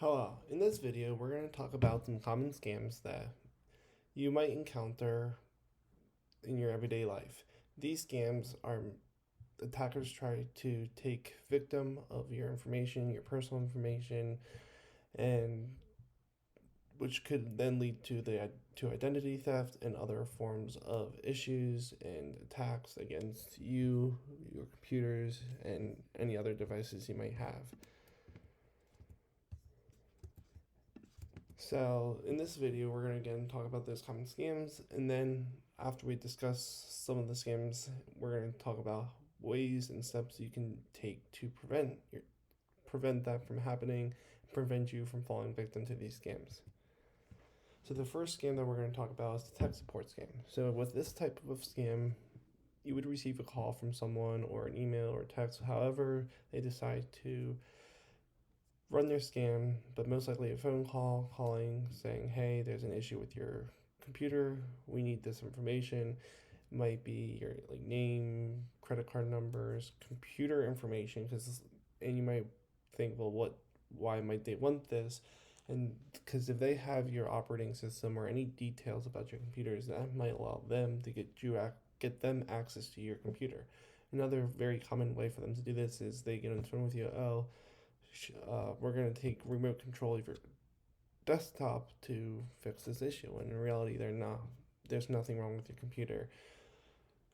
Hello, in this video we're going to talk about some common scams that you might encounter in your everyday life. These scams are attackers try to take victim of your information, your personal information, and which could then lead to identity theft and other forms of issues and attacks against you, your computers, and any other devices you might have. So in this video, we're going to again talk about those common scams, and then after we discuss some of the scams, we're going to talk about ways and steps you can take to prevent that from happening, prevent you from falling victim to these scams. So the first scam that we're going to talk about is the tech support scam. So with this type of scam, you would receive a call from someone or an email or text, however they decide to run their scam, but most likely a phone call calling saying, hey, there's an issue with your computer, we need this information. It might be your name, credit card numbers, computer information, and you might think, well, why might they want this? And because if they have your operating system or any details about your computers, that might allow them to get them access to your computer. Another very common way for them to do this is they get on the phone with you. We're going to take remote control of your desktop to fix this issue. And in reality, there's nothing wrong with your computer.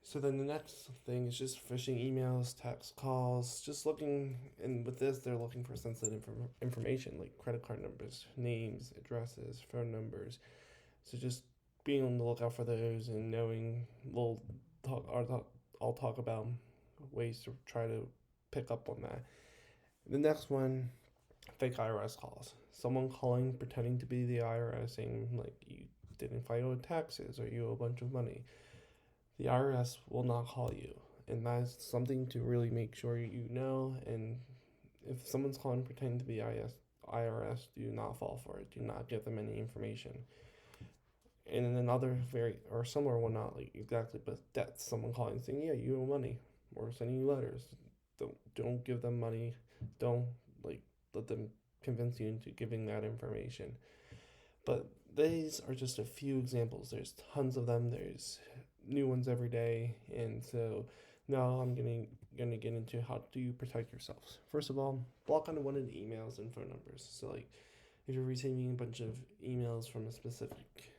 So then the next thing is just phishing emails, text calls, just looking, and with this, they're looking for sensitive information like credit card numbers, names, addresses, phone numbers. So just being on the lookout for those and knowing, I'll talk about ways to try to pick up on that. The next one, fake IRS calls. Someone calling pretending to be the IRS saying like you didn't file taxes or you owe a bunch of money. The IRS will not call you, and that's something to really make sure you know. And if someone's calling pretending to be IRS, do not fall for it. Do not give them any information. And then another very or similar one, not like exactly, but that's someone calling saying, yeah, you owe money, or sending you letters. Don't give them money. Don't let them convince you into giving that information. But these are just a few examples. There's tons of them. There's new ones every day, and so now I'm gonna get into how do you protect yourselves. First of all, block unwanted emails and phone numbers. So like if you're receiving a bunch of emails from a specific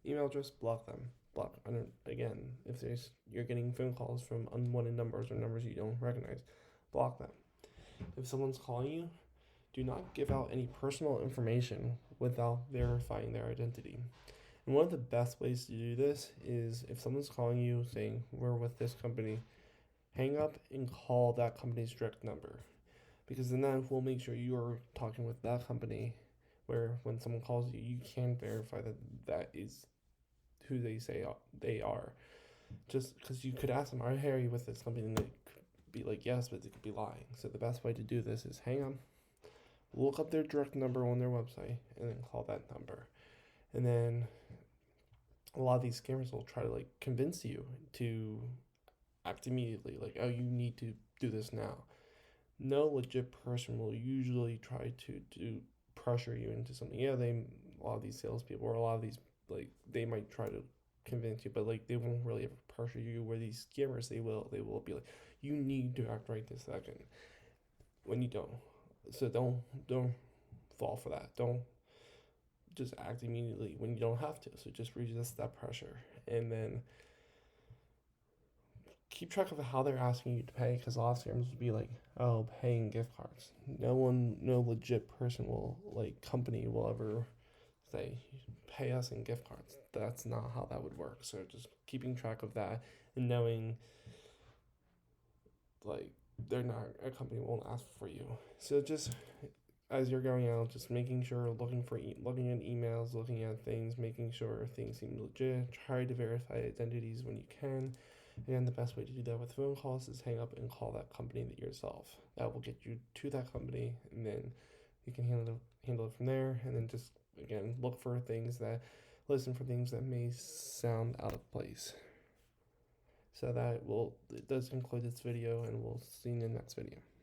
email address, block them. Block. I don't. Again, if you're getting phone calls from unwanted numbers or numbers you don't recognize, block them. If someone's calling you, do not give out any personal information without verifying their identity. And one of the best ways to do this is if someone's calling you saying, we're with this company, hang up and call that company's direct number. Because then that will make sure you're talking with that company, where when someone calls you, you can verify that that is who they say they are. Just because you could ask them, are you with this company? And they could be like, yes, but they could be lying. So the best way to do this is hang on, look up their direct number on their website, and then call that number. And then a lot of these scammers will try to convince you to act immediately, like, oh, you need to do this now. No legit person will usually try to do pressure you into something. Yeah, a lot of these salespeople or a lot of these they might try to convince you, but they won't really ever pressure you. Where these scammers, they will be like, you need to act right this second when you don't. So don't fall for that. Don't just act immediately when you don't have to. So just resist that pressure, and then keep track of how they're asking you to pay, because a lot of scammers will be like, oh, paying gift cards. No legit person company will ever say, pay us in gift cards. That's not how that would work. So just keeping track of that and knowing they're not a company won't ask for you. So just as you're going out, just making sure, looking at emails, looking at things, making sure things seem legit. Try to verify identities when you can. And the best way to do that with phone calls is hang up and call that company yourself. That will get you to that company, and then you can handle it from there. And then just again listen for things that may sound out of place. So it does conclude this video, and we'll see you in the next video.